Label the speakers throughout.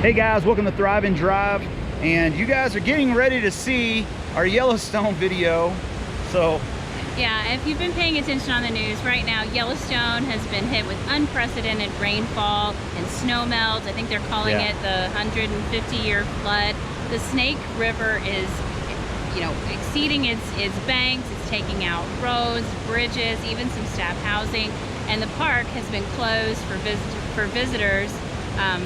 Speaker 1: Hey guys, welcome to Thrive and Drive, and you guys are getting ready to see our Yellowstone video. So
Speaker 2: yeah, if you've been paying attention on the news right now, Yellowstone has been hit with unprecedented rainfall and snow melt. I think they're calling it the 150-year flood. The Snake River is, exceeding its banks. It's taking out roads, bridges, even some staff housing, and the park has been closed for visitors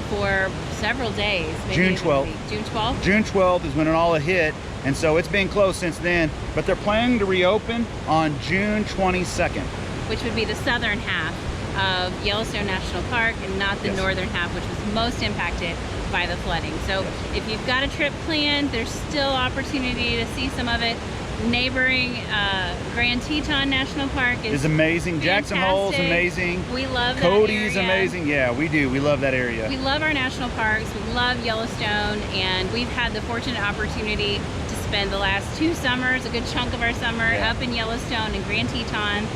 Speaker 2: for several days.
Speaker 1: June 12th.
Speaker 2: June 12th?
Speaker 1: June 12th is when it all hit, and so it's been closed since then, but they're planning to reopen on June 22nd.
Speaker 2: Which would be the southern half of Yellowstone National Park and not the northern half, which was most impacted by the flooding. So if you've got a trip planned, there's still opportunity to see some of it. Neighboring Grand Teton National Park is
Speaker 1: amazing. Fantastic. Jackson Hole's amazing.
Speaker 2: We love
Speaker 1: Cody's
Speaker 2: that area.
Speaker 1: Amazing. Yeah, we do. We love that area.
Speaker 2: We love our national parks. We love Yellowstone, and we've had the fortunate opportunity to spend the last 2 summers, a good chunk of our summer, up in Yellowstone and Grand Teton,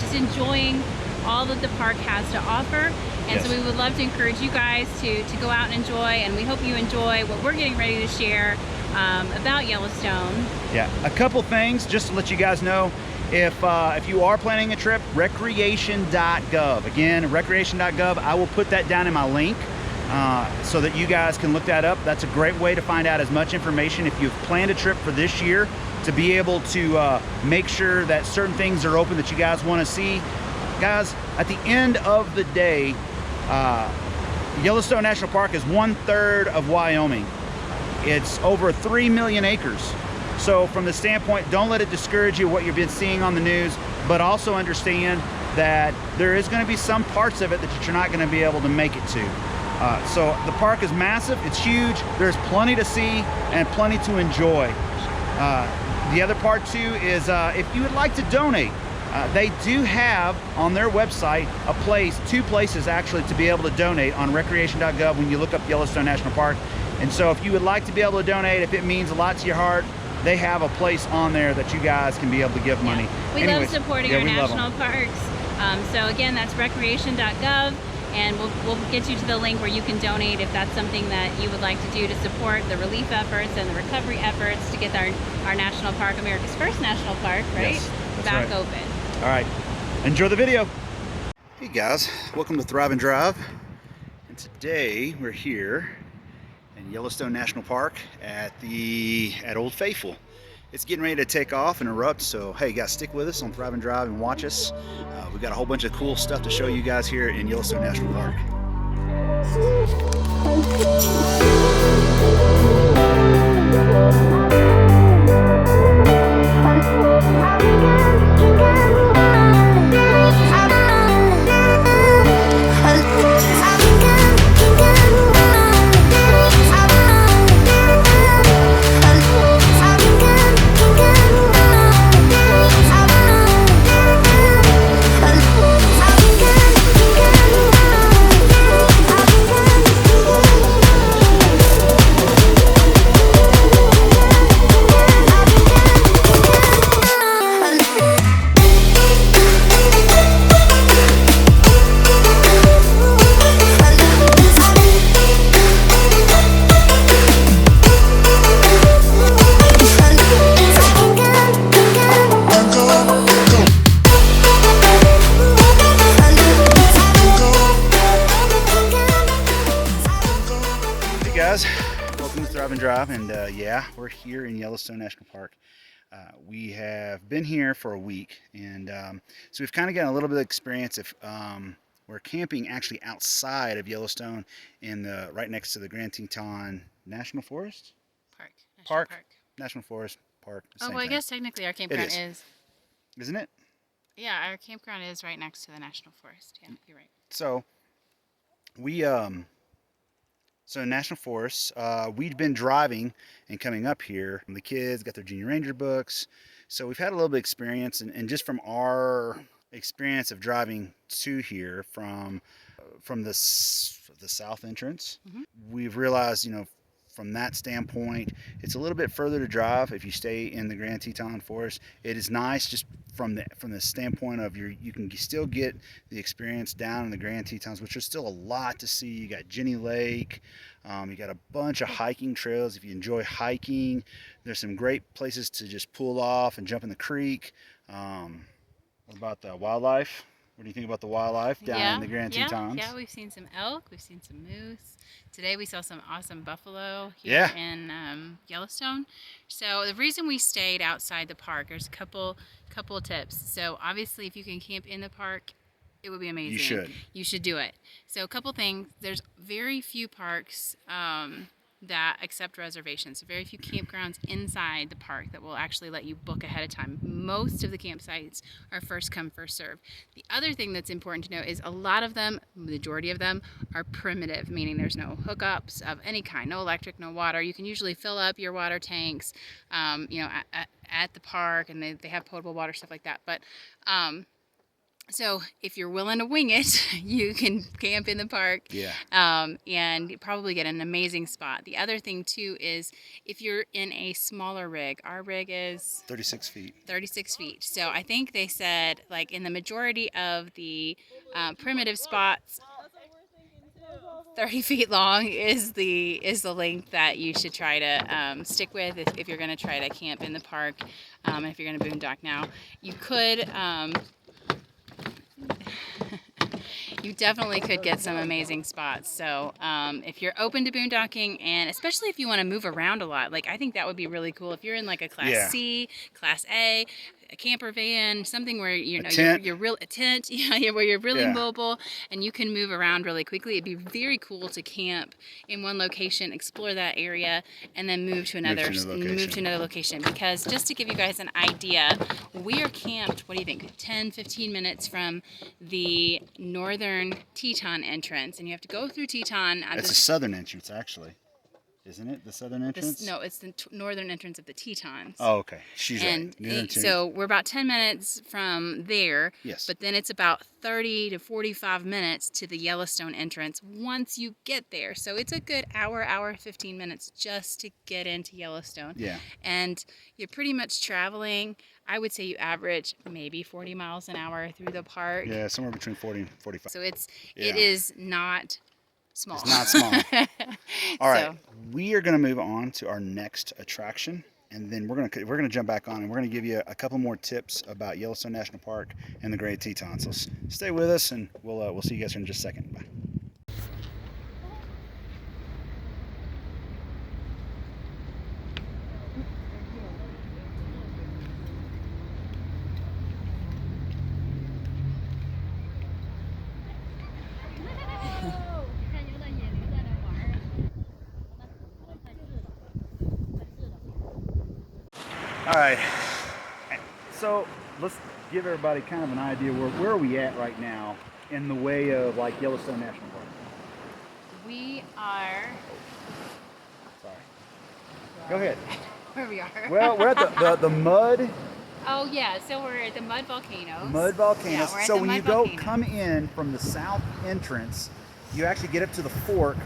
Speaker 2: just enjoying all that the park has to offer. And so we would love to encourage you guys to go out and enjoy, and we hope you enjoy what we're getting ready to share about Yellowstone.
Speaker 1: Yeah, a couple things just to let you guys know. If you are planning a trip, recreation.gov. Again, recreation.gov. I will put that down in my link so that you guys can look that up. That's a great way to find out as much information if you've planned a trip for this year, to be able to make sure that certain things are open that you guys want to see. Guys, at the end of the day, Yellowstone National Park is 1/3 of Wyoming. It's over 3 million acres. So from the standpoint, don't let it discourage you what you've been seeing on the news, but also understand that there is going to be some parts of it that you're not going to be able to make it to. So the park is massive, it's huge, there's plenty to see and plenty to enjoy. The other part too is if you would like to donate, they do have on their website two places actually to be able to donate on recreation.gov when you look up Yellowstone National Park. And so if you would like to be able to donate, if it means a lot to your heart, they have a place on there that you guys can be able to give money.
Speaker 2: We love supporting our national parks. So again, that's recreation.gov, and we'll get you to the link where you can donate if that's something that you would like to do to support the relief efforts and the recovery efforts to get our national park, America's first national park, right?
Speaker 1: Yes,
Speaker 2: back open.
Speaker 1: All right, enjoy the video. Hey guys, welcome to Thrive and Drive. And today we're here in Yellowstone National Park at Old Faithful. It's getting ready to take off and erupt, so hey guys, stick with us on Thrive and Drive and watch us. We've got a whole bunch of cool stuff to show you guys here in Yellowstone National Park. Welcome to Thrive and Drive, and yeah, we're here in Yellowstone National Park. We have been here for a week, and so we've kind of gotten a little bit of experience. We're camping actually outside of Yellowstone right next to the Grand Teton National Forest? National Forest Park.
Speaker 2: Oh, well, I guess technically our campground is.
Speaker 1: Isn't it?
Speaker 2: Yeah, our campground is right next to the National Forest. Yeah, you're right.
Speaker 1: So So National Forest, we'd been driving and coming up here. The kids got their Junior Ranger books. So we've had a little bit of experience, and just from our experience of driving to here from the south entrance, we've realized, from that standpoint, it's a little bit further to drive if you stay in the Grand Teton Forest. It is nice just from the standpoint of you can still get the experience down in the Grand Tetons, which is still a lot to see. You got Jenny Lake, you got a bunch of hiking trails. If you enjoy hiking, there's some great places to just pull off and jump in the creek. What about the wildlife? What do you think about the wildlife down in the Grand Tetons?
Speaker 2: Yeah, we've seen some elk, we've seen some moose. Today we saw some awesome buffalo here in Yellowstone. So the reason we stayed outside the park, there's a couple of tips. So obviously if you can camp in the park, it would be amazing.
Speaker 1: You should.
Speaker 2: You should do it. So a couple things. There's very few parks that accept reservations. So very few campgrounds inside the park that will actually let you book ahead of time. Most of the campsites are first come, first serve. The other thing that's important to know is a lot of them, majority of them, are primitive, meaning there's no hookups of any kind, no electric, no water. You can usually fill up your water tanks, you know, at the park, and they have potable water, stuff like that. But so if you're willing to wing it, you can camp in the park, and probably get an amazing spot. The other thing too is if you're in a smaller rig, our rig is
Speaker 1: 36 feet.
Speaker 2: 36 feet. So I think they said like in the majority of the primitive spots, 30 feet long is the length that you should try to stick with if you're going to try to camp in the park, and if you're going to boondock. Now you could. You definitely could get some amazing spots. So if you're open to boondocking, and especially if you want to move around a lot, like I think that would be really cool if you're in like a Class C, Class A, a camper van, something where you know you're real a tent, where you're really mobile and you can move around really quickly. It'd be very cool to camp in one location, explore that area, and then move to another location. Because just to give you guys an idea, we are camped, what do you think, 10-15 minutes from the northern Teton entrance, and you have to go through Teton.
Speaker 1: It's the southern entrance, actually. Isn't it the southern entrance?
Speaker 2: No, it's the northern entrance of the Tetons.
Speaker 1: Oh, okay. She's
Speaker 2: right. So we're about 10 minutes from there.
Speaker 1: Yes.
Speaker 2: But then it's about 30 to 45 minutes to the Yellowstone entrance once you get there. So it's a good hour, 15 minutes just to get into Yellowstone.
Speaker 1: Yeah.
Speaker 2: And you're pretty much traveling, I would say you average maybe 40 miles an hour through the park.
Speaker 1: Yeah, somewhere between 40 and 45.
Speaker 2: So it is not small.
Speaker 1: It's not small. All right, we are going to move on to our next attraction, and then we're going to jump back on, and we're going to give you a couple more tips about Yellowstone National Park and the Great Teton. So stay with us, and we'll see you guys here in just a second. Bye. All right, so let's give everybody kind of an idea where are we at right now in the way of like Yellowstone National Park.
Speaker 2: We are.
Speaker 1: Sorry. Go ahead.
Speaker 2: Where we are.
Speaker 1: Well, we're at the mud.
Speaker 2: Oh yeah, so we're at the Mud Volcanoes.
Speaker 1: Mud Volcanoes.
Speaker 2: Yeah, we're at
Speaker 1: so
Speaker 2: the
Speaker 1: when
Speaker 2: Mud
Speaker 1: you
Speaker 2: Volcanoes.
Speaker 1: come in from the south entrance, you actually get up to the fork,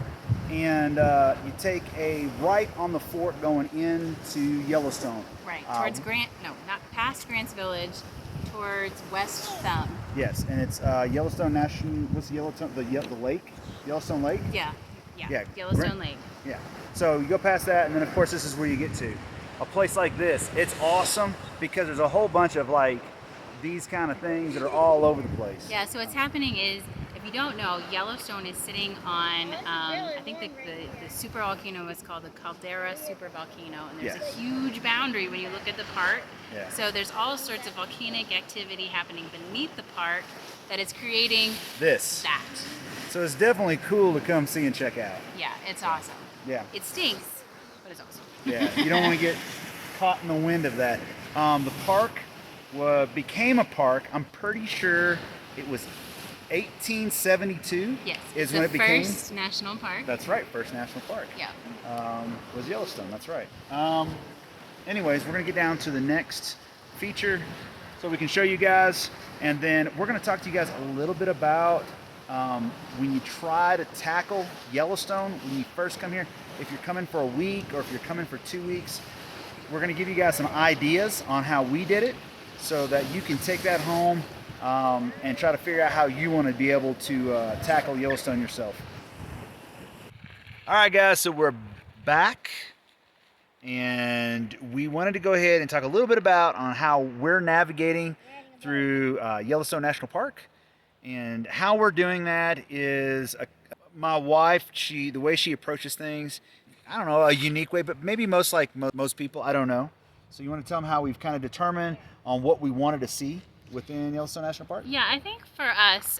Speaker 1: and you take a right on the fork going into Yellowstone.
Speaker 2: Right, towards not past Grant's Village, towards West Thumb.
Speaker 1: Yes, and it's Yellowstone National. What's the Yellowstone? The lake? Yellowstone Lake?
Speaker 2: Yeah. Yellowstone Lake.
Speaker 1: Yeah. So you go past that, and then of course this is where you get to a place like this. It's awesome because there's a whole bunch of like these kind of things that are all over the place.
Speaker 2: Yeah. So what's happening is, if you don't know, Yellowstone is sitting on, I think the super volcano is called the Caldera super volcano, and there's a huge boundary when you look at the park.
Speaker 1: Yeah.
Speaker 2: So there's all sorts of volcanic activity happening beneath the park that is creating that.
Speaker 1: So it's definitely cool to come see and check out.
Speaker 2: Yeah, it's awesome.
Speaker 1: Yeah.
Speaker 2: It stinks, but it's awesome.
Speaker 1: Yeah, you don't want to get caught in the wind of that. The park became a park, I'm pretty sure it was 1872 is when it became.
Speaker 2: First national park.
Speaker 1: That's right, first national park.
Speaker 2: Yeah.
Speaker 1: Was Yellowstone, that's right. Anyways, we're going to get down to the next feature so we can show you guys, and then we're going to talk to you guys a little bit about when you try to tackle Yellowstone, when you first come here, if you're coming for a week or if you're coming for 2 weeks, we're going to give you guys some ideas on how we did it so that you can take that home and try to figure out how you want to be able to tackle Yellowstone yourself. All right, guys, so we're back, and we wanted to go ahead and talk a little bit about on how we're navigating through Yellowstone National Park. And how we're doing that is my wife, the way she approaches things, I don't know, a unique way, but maybe most like most people, I don't know. So you want to tell them how we've kind of determined on what we wanted to see within Yellowstone National Park?
Speaker 2: Yeah, I think for us,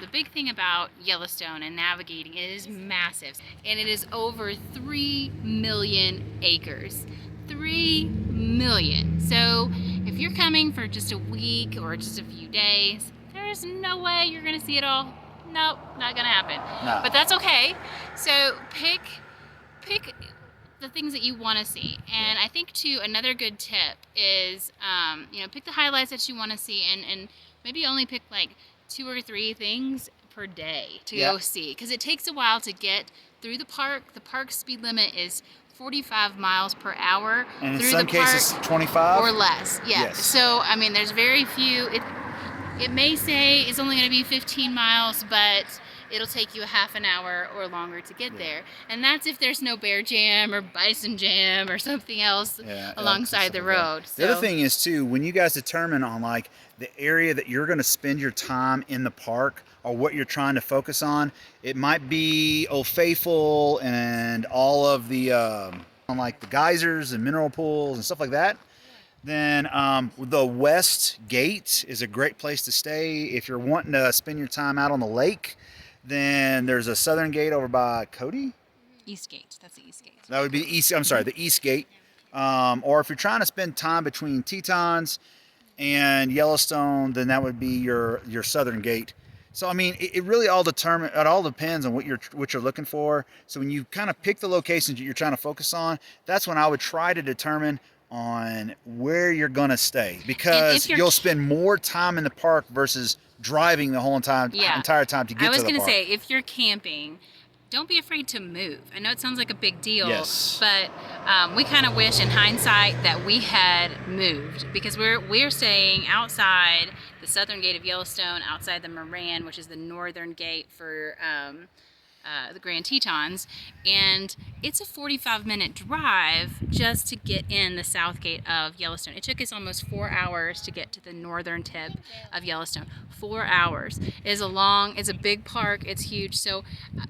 Speaker 2: the big thing about Yellowstone and navigating, it is massive. And it is over 3 million acres. 3 million. So if you're coming for just a week or just a few days, there's no way you're gonna see it all. Nope, not gonna happen.
Speaker 1: No.
Speaker 2: But that's okay. So pick the things that you want to see. And I think too, another good tip is, pick the highlights that you want to see, and maybe only pick like 2 or 3 things per day to go see, because it takes a while to get through the park. The park speed limit is 45 miles per hour.
Speaker 1: And in
Speaker 2: through
Speaker 1: some
Speaker 2: the
Speaker 1: cases,
Speaker 2: park,
Speaker 1: 25
Speaker 2: or less. Yeah.
Speaker 1: Yes.
Speaker 2: So I mean, there's very few. It may say it's only going to be 15 miles, but it'll take you a half an hour or longer to get there. And that's if there's no bear jam or bison jam or something else alongside the road.
Speaker 1: The other thing is too, when you guys determine on like the area that you're going to spend your time in the park or what you're trying to focus on, it might be Old Faithful and all of the on like the geysers and mineral pools and stuff like that. Then the West Gate is a great place to stay. If you're wanting to spend your time out on the lake, then there's a Southern Gate over by Cody.
Speaker 2: East Gate. That's the East Gate.
Speaker 1: That would be the East. I'm sorry, the East Gate. Or if you're trying to spend time between Tetons and Yellowstone, then that would be your Southern Gate. So I mean, it really all depends on what you're looking for. So when you kind of pick the locations that you're trying to focus on, that's when I would try to determine on where you're gonna stay, because you'll spend more time in the park versus driving the whole entire time to get to the park.
Speaker 2: I was gonna say, if you're camping, don't be afraid to move. I know it sounds like a big deal, but we kind of wish in hindsight that we had moved, because we're staying outside the southern gate of Yellowstone, outside the Moran, which is the northern gate for the Grand Tetons, and it's a 45-minute drive just to get in the south gate of Yellowstone. It took us almost 4 hours to get to the northern tip of Yellowstone. 4 hours. It's a big park, it's huge, so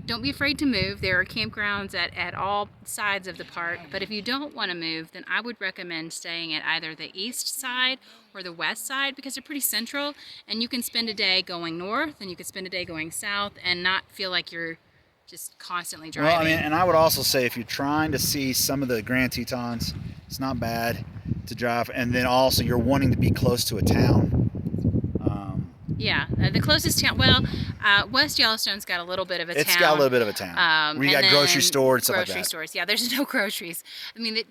Speaker 2: don't be afraid to move. There are campgrounds at all sides of the park, but if you don't want to move, then I would recommend staying at either the east side or the west side, because they're pretty central, and you can spend a day going north and you can spend a day going south and not feel like you're just constantly driving.
Speaker 1: Well, I mean, and I would also say if you're trying to see some of the Grand Tetons, it's not bad to drive, and then also you're wanting to be close to a town.
Speaker 2: Yeah, the closest town, West Yellowstone's got a little bit of a town.
Speaker 1: It's got a little bit of a town. Where you got grocery stores and stuff like that. Grocery
Speaker 2: stores, yeah, there's no groceries. I mean,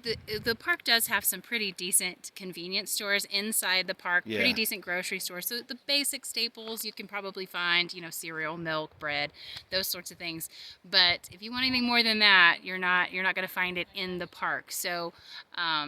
Speaker 2: the park does have some pretty decent convenience stores inside the park, pretty decent grocery stores. So the basic staples you can probably find, cereal, milk, bread, those sorts of things. But if you want anything more than that, you're not going to find it in the park. So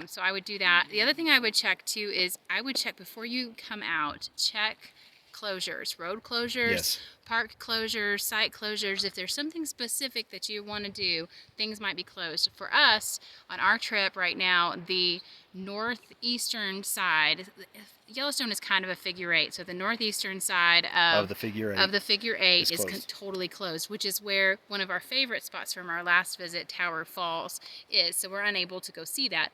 Speaker 2: so I would do that. The other thing I would check too is I would check before you come out, check closures, road closures, park closures, site closures. If there's something specific that you want to do, things might be closed. For us, on our trip right now, the northeastern side, Yellowstone is kind of a figure 8, so the northeastern side of the figure 8 is totally closed, which is where one of our favorite spots from our last visit, Tower Falls, is. So we're unable to go see that.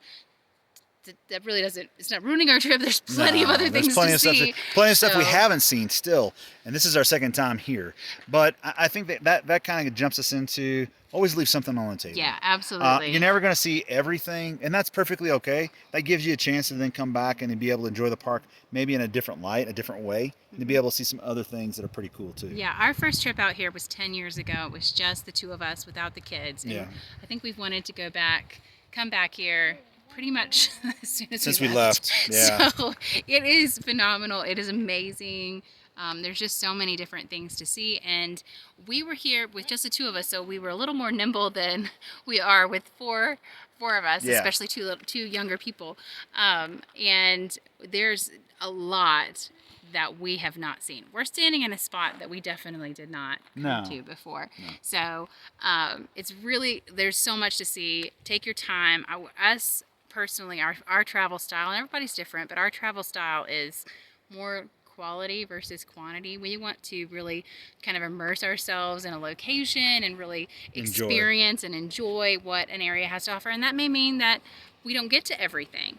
Speaker 2: That really doesn't, it's not ruining our trip. There's plenty of other things to see.
Speaker 1: Plenty of stuff we haven't seen still, and this is our second time here. But I think that kind of jumps us into always leave something on the table.
Speaker 2: Yeah, absolutely.
Speaker 1: You're never going to see everything, and that's perfectly okay. That gives you a chance to then come back and be able to enjoy the park maybe in a different light, a different way, and to be able to see some other things that are pretty cool too.
Speaker 2: Yeah, our first trip out here was 10 years ago. It was just the two of us without the kids. And I think we've wanted to come back here pretty much as soon as we left.
Speaker 1: Yeah.
Speaker 2: So it is phenomenal. It is amazing. There's just so many different things to see, and we were here with just the two of us, so we were a little more nimble than we are with four of us,
Speaker 1: Yeah.
Speaker 2: especially two younger people. And there's a lot that we have not seen. We're standing in a spot that we definitely did not come to before. No. So it's really, there's so much to see. Take your time. Us personally, our travel style, and everybody's different, but our travel style is more quality versus quantity. We want to really kind of immerse ourselves in a location and really experience and enjoy what an area has to offer. And that may mean that we don't get to everything.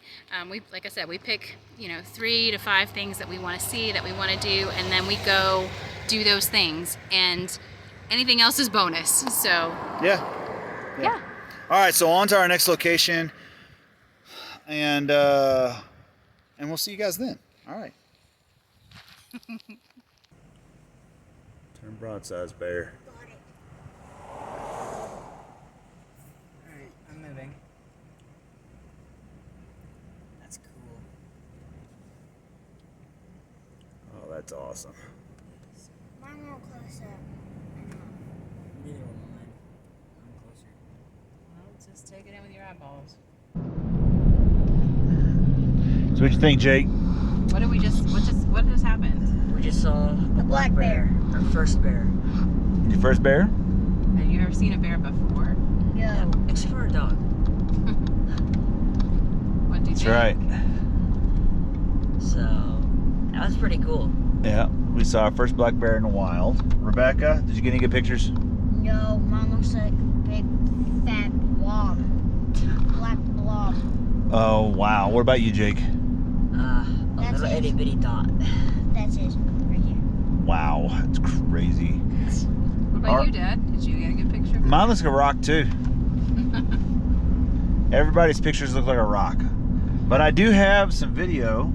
Speaker 2: Like I said, we pick 3 to 5 things that we want to see, that we want to do, and then we go do those things. And anything else is bonus. So
Speaker 1: yeah. All right, so on to our next location, and we'll see you guys then. All right. Turn broadside, bear.
Speaker 3: Got it.
Speaker 2: Alright, I'm moving.
Speaker 3: That's cool.
Speaker 1: Oh, that's awesome.
Speaker 3: Mine more closer. Neither one mine. I'm closer.
Speaker 2: Well, just take it in with your eyeballs.
Speaker 1: So what you think, Jake?
Speaker 2: What just happened?
Speaker 3: We just saw a black bear. Our first bear.
Speaker 1: Your first bear?
Speaker 2: Have you ever seen a bear before?
Speaker 3: No. Except for a dog.
Speaker 2: What do you
Speaker 1: That's
Speaker 2: think?
Speaker 1: right.
Speaker 3: So, that was pretty cool.
Speaker 1: Yeah, we saw our first black bear in the wild. Rebecca, did you get any good pictures?
Speaker 4: No, mine looks like a big fat blob. Black blob.
Speaker 1: Oh, wow. What about you, Jake?
Speaker 3: A
Speaker 4: That's
Speaker 3: little
Speaker 4: it.
Speaker 3: itty bitty dot.
Speaker 4: That's it, right here.
Speaker 1: Wow, that's crazy.
Speaker 2: What about you, Dad? Did you get a good picture?
Speaker 1: Mine looks like a rock, too. Everybody's pictures look like a rock. But I do have some video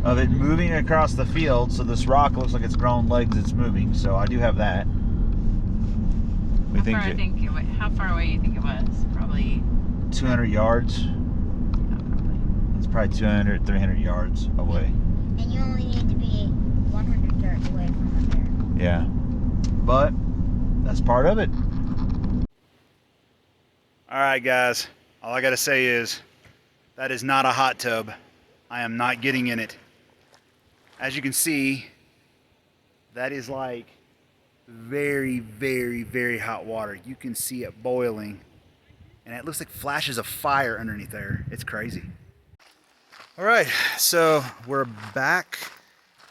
Speaker 1: of it moving across the field, so this rock looks like it's grown legs, it's moving, so I do have that.
Speaker 2: How far away do you think it was? Probably
Speaker 1: 200 yards.
Speaker 2: yeah, probably.
Speaker 1: It's probably 200, 300 yards away.
Speaker 4: And you only need to be 100 yards away from the bear.
Speaker 1: Yeah. But that's part of it. All right, guys. All I got to say is that is not a hot tub. I am not getting in it. As you can see, that is like very, very, very hot water. You can see it boiling. And it looks like flashes of fire underneath there. It's crazy. All right, so we're back.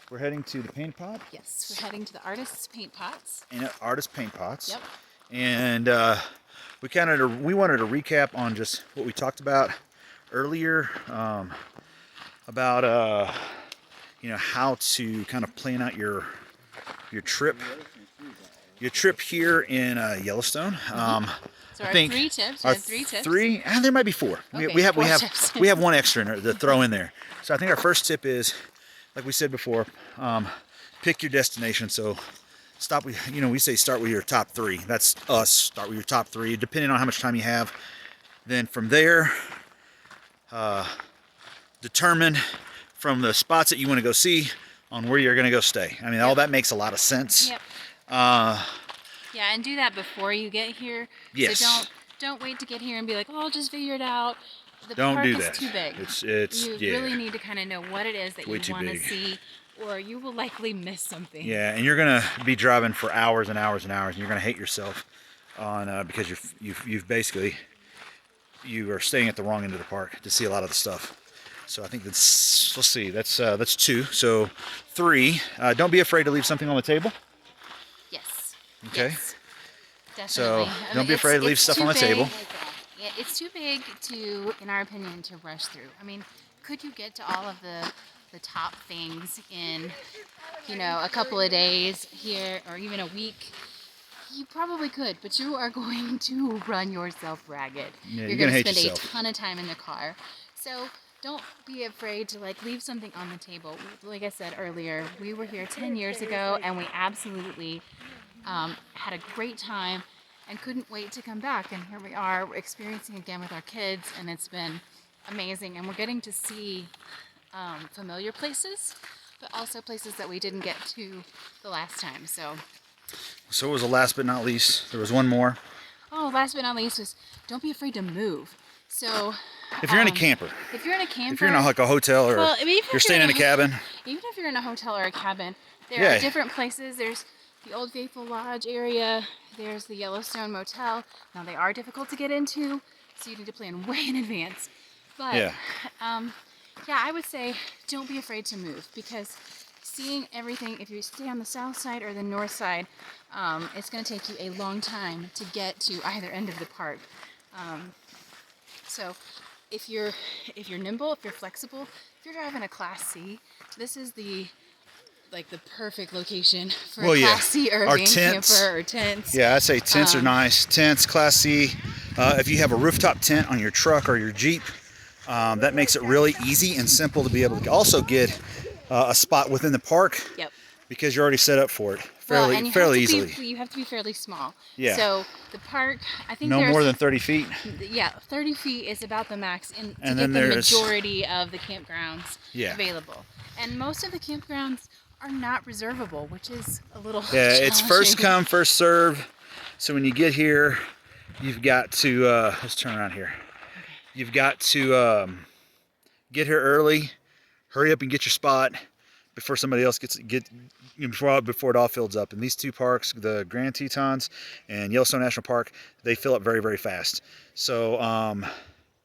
Speaker 1: We're heading to the paint pot.
Speaker 2: Yes, we're heading to the Artist's Paint Pots.
Speaker 1: And artist paint pots.
Speaker 2: Yep.
Speaker 1: And we wanted to recap on just what we talked about earlier, about how to kind of plan out your trip here in Yellowstone.
Speaker 2: So
Speaker 1: I
Speaker 2: our
Speaker 1: think
Speaker 2: 3 tips.
Speaker 1: our
Speaker 2: 3 tips.
Speaker 1: there might be 4.
Speaker 2: Okay,
Speaker 1: we have
Speaker 2: 4 tips.
Speaker 1: we have one extra in there to throw in there. So I think our first tip is, like we said before, pick your destination. So stop with, we say start with your top 3. That's us. Start with your top 3, depending on how much time you have. Then from there, determine from the spots that you want to go see on where you're going to go stay. I mean, all that makes a lot of sense.
Speaker 2: Yep. Yeah, and do that before you get here.
Speaker 1: Yes.
Speaker 2: So don't wait to get here and be like, oh, I'll just figure it out. The
Speaker 1: Don't
Speaker 2: park
Speaker 1: do
Speaker 2: is
Speaker 1: that.
Speaker 2: too big.
Speaker 1: It's
Speaker 2: You really need to kind of know what it is that
Speaker 1: Way
Speaker 2: you
Speaker 1: too
Speaker 2: want to
Speaker 1: big.
Speaker 2: see, or you will likely miss something.
Speaker 1: Yeah, and you're gonna be driving for hours and hours and hours, and you're gonna hate yourself on because you've basically you are staying at the wrong end of the park to see a lot of the stuff. So I think that's, let's see, that's 2. So 3, don't be afraid to leave something on the table.
Speaker 2: Yes.
Speaker 1: Okay.
Speaker 2: Yes. Definitely.
Speaker 1: So don't be afraid to leave stuff on the table.
Speaker 2: Yeah, it's too big to, in our opinion, to rush through. I mean, could you get to all of the top things in, a couple of days here, or even a week? You probably could, but you are going to run yourself ragged.
Speaker 1: Yeah,
Speaker 2: You're
Speaker 1: gonna
Speaker 2: going to
Speaker 1: hate
Speaker 2: spend
Speaker 1: yourself.
Speaker 2: a ton of time in the car. So don't be afraid to leave something on the table. Like I said earlier, we were here 10 years ago, and we absolutely had a great time and couldn't wait to come back. And here we are, we're experiencing again with our kids, and it's been amazing. And we're getting to see familiar places, but also places that we didn't get to the last time. So
Speaker 1: So what was the last but not least? There was one more.
Speaker 2: oh, last but not least was don't be afraid to move. So
Speaker 1: If you're in a camper,
Speaker 2: if you're in a camper,
Speaker 1: if you're in like a hotel or
Speaker 2: well, I mean, even
Speaker 1: you're
Speaker 2: if
Speaker 1: staying in a cabin,
Speaker 2: even if you're in a hotel or a cabin, there
Speaker 1: Yeah.
Speaker 2: are different places. There's the Old Faithful Lodge area. There's the Yellowstone Motel. Now they are difficult to get into, so you need to plan way in advance. But
Speaker 1: Yeah.
Speaker 2: yeah, I would say don't be afraid to move, because seeing everything, if you stay on the south side or the north side, it's going to take you a long time to get to either end of the park. So if you're nimble, if you're flexible, if you're driving a Class C, this is the perfect location for
Speaker 1: Well,
Speaker 2: a
Speaker 1: yeah.
Speaker 2: Class C
Speaker 1: Our
Speaker 2: urban
Speaker 1: tents.
Speaker 2: camper or tents.
Speaker 1: Yeah, I'd say tents are nice. Tents, Class C. If you have a rooftop tent on your truck or your Jeep, that makes it really easy and simple to be able to also get a spot within the park.
Speaker 2: Yep.
Speaker 1: Because you're already set up for it
Speaker 2: Well,
Speaker 1: fairly
Speaker 2: and
Speaker 1: easily.
Speaker 2: you have to be fairly small.
Speaker 1: Yeah.
Speaker 2: So the park, I think
Speaker 1: No
Speaker 2: there's
Speaker 1: more than 30 feet.
Speaker 2: yeah, 30 feet is about the max to
Speaker 1: And
Speaker 2: get
Speaker 1: then
Speaker 2: the
Speaker 1: there's-
Speaker 2: majority of the campgrounds
Speaker 1: Yeah.
Speaker 2: available. And most of the campgrounds are not reservable, which is a little
Speaker 1: Yeah, it's first
Speaker 2: challenging.
Speaker 1: come, first serve. So when you get here, you've got to, let's turn around here. You've got to get here early, hurry up and get your spot before somebody else before it all fills up. And these two parks, the Grand Tetons and Yellowstone National Park, they fill up very, very fast. So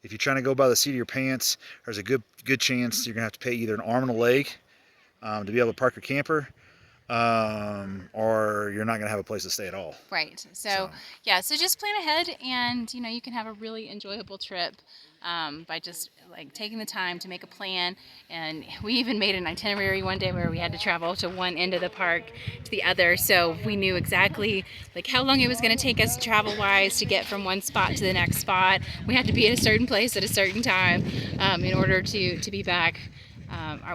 Speaker 1: if you're trying to go by the seat of your pants, there's a good chance you're gonna have to pay either an arm and a leg to be able to park your camper, or you're not going to have a place to stay at all.
Speaker 2: Right. So yeah, so just plan ahead, and you can have a really enjoyable trip by just like taking the time to make a plan. And we even made an itinerary one day where we had to travel to one end of the park to the other, so we knew exactly like how long it was going to take us travel wise to get from one spot to the next spot. We had to be at a certain place at a certain time in order to be back.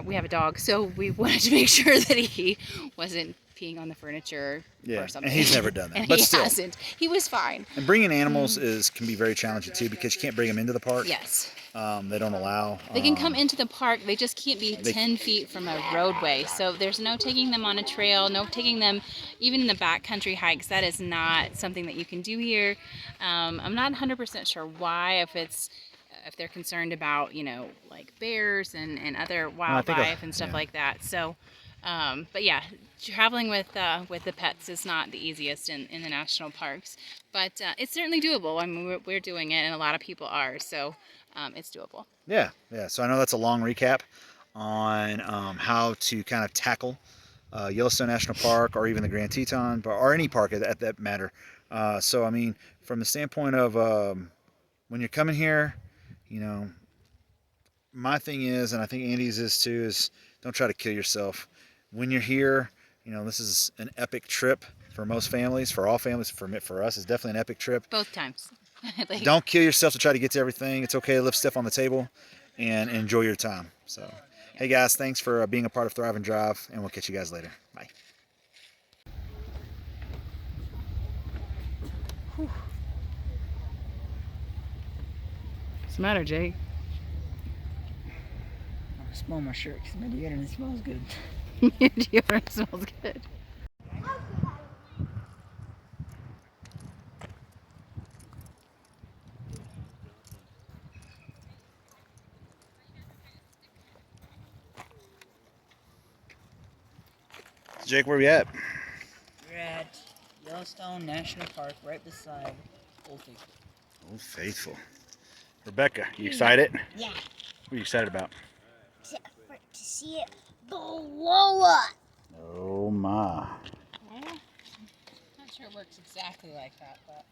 Speaker 2: We have a dog, so we wanted to make sure that he wasn't peeing on the furniture or something.
Speaker 1: And he's never done that.
Speaker 2: And
Speaker 1: but
Speaker 2: he
Speaker 1: still.
Speaker 2: hasn't. He was fine.
Speaker 1: And bringing animals can be very challenging too, because you can't bring them into the park.
Speaker 2: Yes.
Speaker 1: They don't allow.
Speaker 2: They can come into the park. They just can't be 10 feet from a roadway. So there's no taking them on a trail, no taking them even in the backcountry hikes. That is not something that you can do here. I'm not 100% sure why, if they're concerned about, like bears and other wildlife and stuff like that. So, but yeah, traveling with the pets is not the easiest in the national parks, but it's certainly doable. I mean, we're doing it, and a lot of people are, so it's doable.
Speaker 1: Yeah. So I know that's a long recap on how to kind of tackle Yellowstone National Park, or even the Grand Teton, or any park at that matter. So I mean, from the standpoint of when you're coming here, my thing is, and I think Andy's is too, is don't try to kill yourself. When you're here, this is an epic trip for most families, for all families. For us, it's definitely an epic trip.
Speaker 2: Both times.
Speaker 1: Don't kill yourself to try to get to everything. It's okay to live stiff on the table and enjoy your time. So, hey guys, thanks for being a part of Thrive and Drive, and we'll catch you guys later. Bye.
Speaker 2: What's the matter, Jake?
Speaker 3: I smell my shirt because my deodorant smells good.
Speaker 2: Deodorant smells good.
Speaker 1: Jake, where we at?
Speaker 3: We're at Yellowstone National Park, right beside Old Faithful.
Speaker 1: Old Faithful. Rebecca, you excited?
Speaker 4: Yeah.
Speaker 1: What are you excited about?
Speaker 4: To see it blow up.
Speaker 1: Oh my.
Speaker 2: Not sure it works exactly like that, but.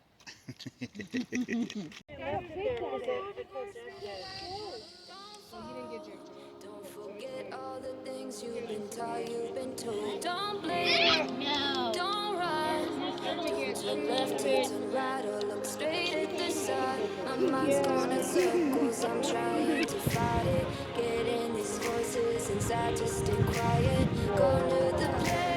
Speaker 5: Don't forget all the things you've been taught, you've been told. Don't blame, don't run. Don't turn left, turn right, or look straight at the sun. My mind's going in circles, I'm trying to fight it. Getting these voices inside to stay quiet. Going to the place